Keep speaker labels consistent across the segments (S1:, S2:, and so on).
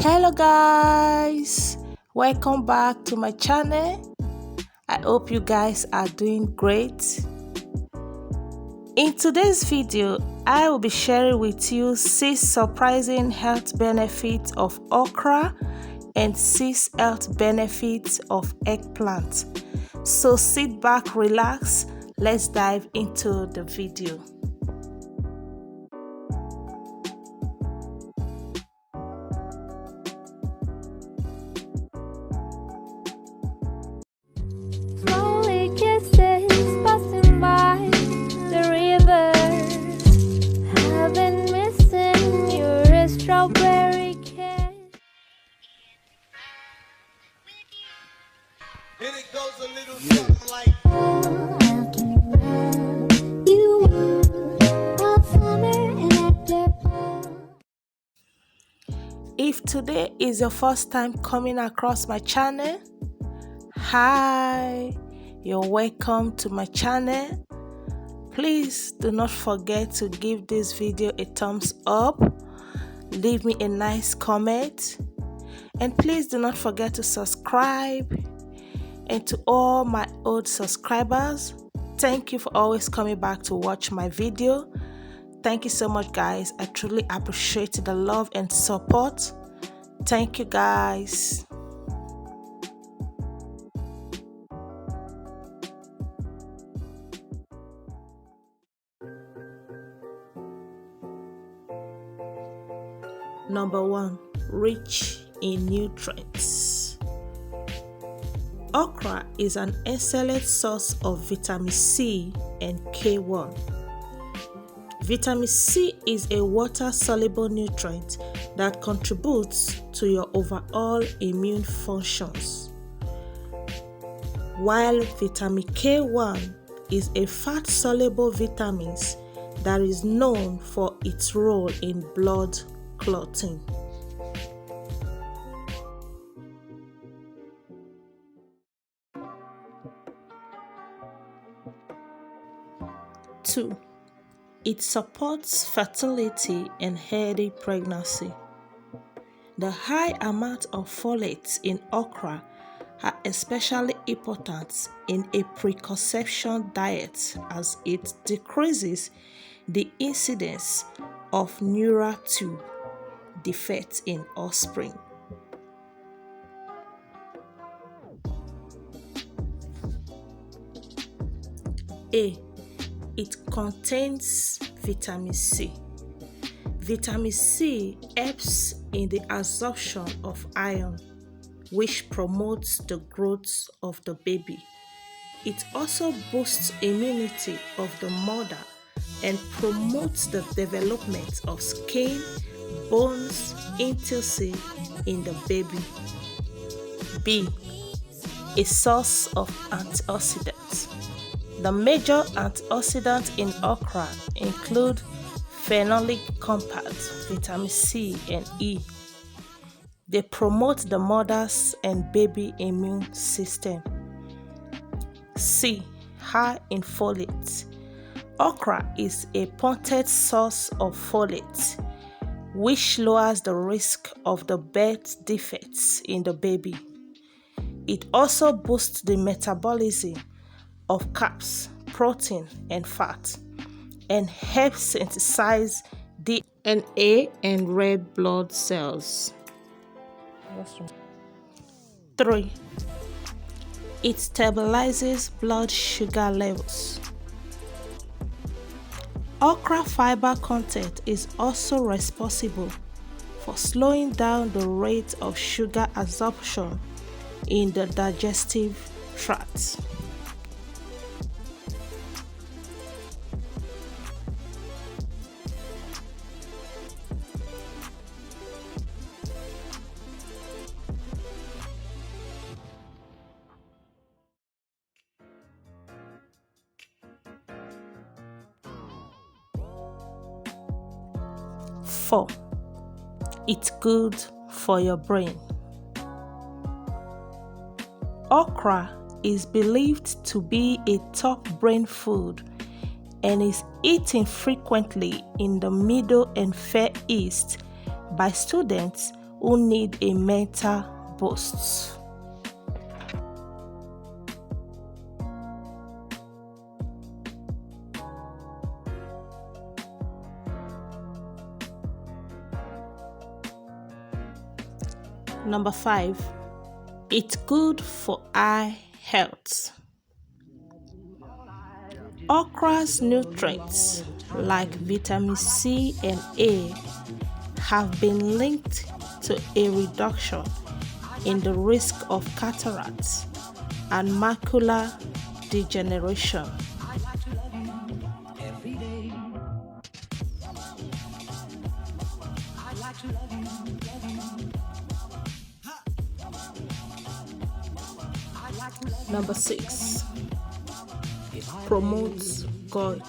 S1: Hello guys, welcome back to my channel. I hope you guys are doing great. In today's video, I will be sharing with you 6 surprising health benefits of okra and 6 health benefits of eggplant. So sit back, relax, let's dive into the video.
S2: And it goes a little something like
S1: If today is your first time coming across my channel, hi, you're welcome to my channel. Please do not forget to give this video a thumbs up, leave me a nice comment, and please do not forget to subscribe. And to all my old subscribers, thank you for always coming back to watch my video. Thank you so much, guys. I truly appreciate the love and support. Thank you, guys. Number 1, rich in nutrients. Okra is an excellent source of vitamin C and K1. Vitamin C is a water-soluble nutrient that contributes to your overall immune functions, while vitamin K1 is a fat-soluble vitamin that is known for its role in blood clotting. Two, it supports fertility and healthy pregnancy. The high amount of folate in okra are especially important in a preconception diet as it decreases the incidence of neural tube defects in offspring. A, it contains vitamin C. Vitamin C helps in the absorption of iron, which promotes the growth of the baby. It also boosts immunity of the mother and promotes the development of skin, bones, intimacy in the baby. B, a source of antioxidants. The major antioxidants in okra include phenolic compounds, vitamin C and E. They promote the mother's and baby immune system. C, high in folate. Okra is a potent source of folate, which lowers the risk of the birth defects in the baby. It also boosts the metabolism of carbs, protein, and fat, and helps synthesize DNA and red blood cells. 3, it stabilizes blood sugar levels. Okra fiber content is also responsible for slowing down the rate of sugar absorption in the digestive tract. Four, it's good for your brain. Okra is believed to be a top brain food and is eaten frequently in the Middle and Far East by students who need a mental boost. Number 5, it's good for eye health. Okra's nutrients like vitamin C and A have been linked to a reduction in the risk of cataracts and macular degeneration. Number 6, it promotes gut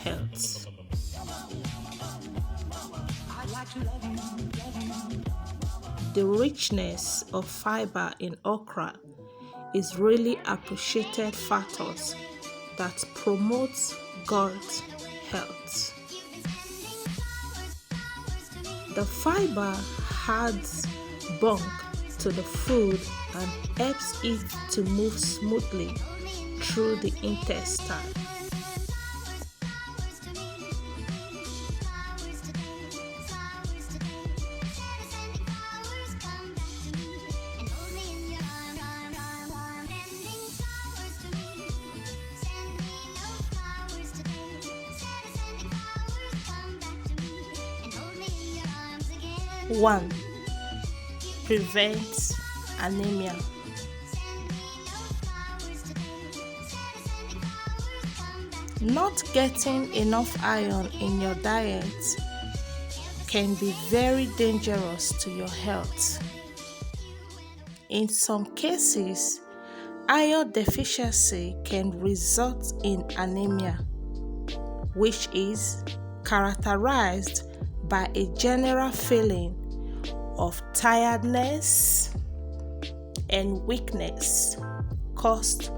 S1: health. The richness of fiber in okra is really appreciated factors that promotes gut health. The fiber adds bulk to the food and helps it to move smoothly through the intestine. One, prevents anemia. Not getting enough iron in your diet can be very dangerous to your health. In some cases, iron deficiency can result in anemia, which is characterized by a general feeling of tiredness and weakness caused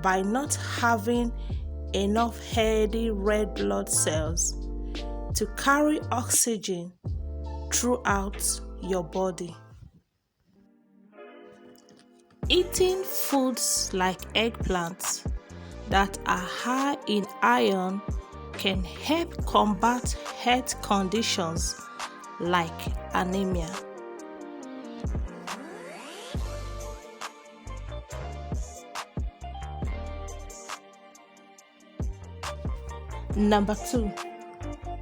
S1: by not having enough healthy red blood cells to carry oxygen throughout your body. Eating foods like eggplant that are high in iron can help combat health conditions like anemia. Number 2,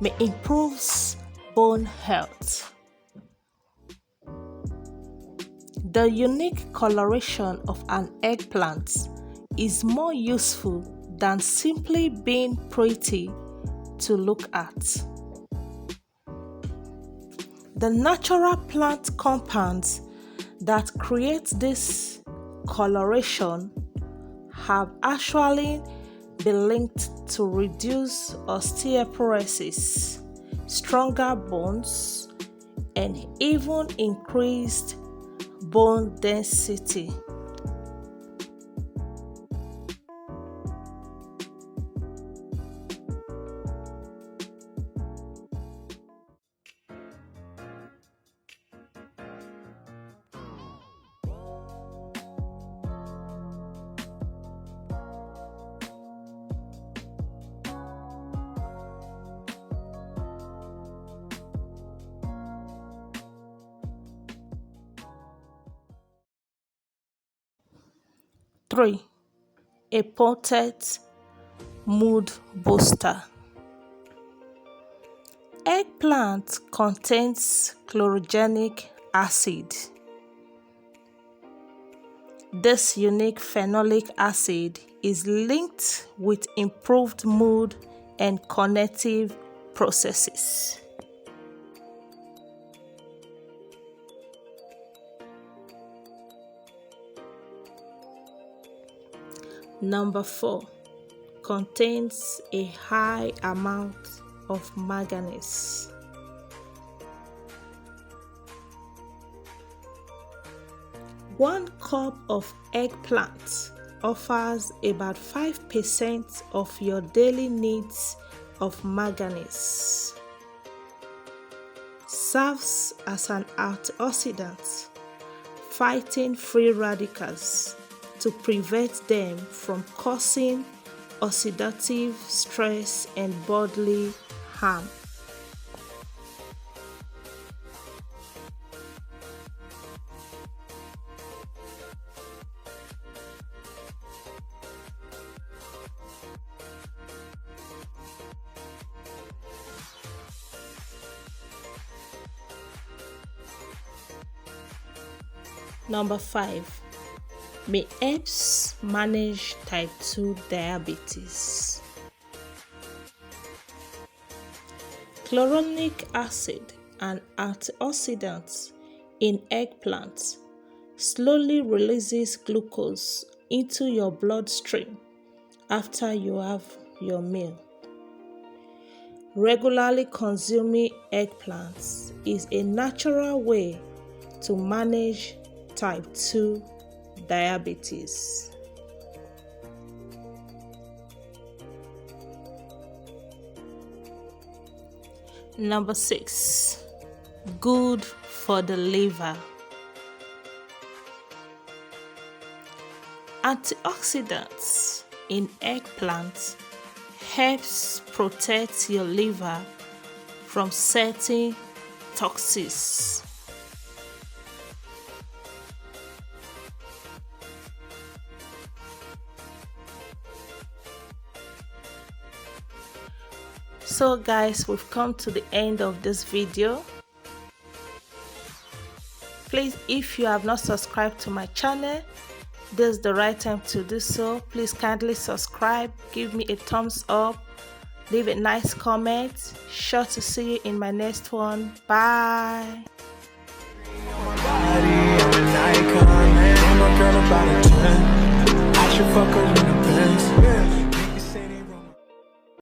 S1: may improves bone health. The unique coloration of an eggplant is more useful than simply being pretty to look at. The natural plant compounds that create this coloration have actually been linked to reduce osteoporosis, stronger bones, and even increased bone density. Three, a potent mood booster. Eggplant contains chlorogenic acid. This unique phenolic acid is linked with improved mood and cognitive processes. Number 4, contains a high amount of manganese. One cup of eggplant offers about 5% of your daily needs of manganese. serves as an antioxidant, fighting free radicals to prevent them from causing oxidative stress and bodily harm. Number 5. May helps manage type 2 diabetes. Chloronic acid, an antioxidant in eggplant, slowly releases glucose into your bloodstream after you have your meal. Regularly consuming eggplants is a natural way to manage type 2 diabetes. Number 6. Good for the liver. Antioxidants in eggplant helps protect your liver from certain toxins. So guys, we've come to the end of this video. Please, if you have not subscribed to my channel, this is the right time to do so. Please kindly subscribe, give me a thumbs up, leave a nice comment. Sure to see you in my next one. Bye. I should fuck her.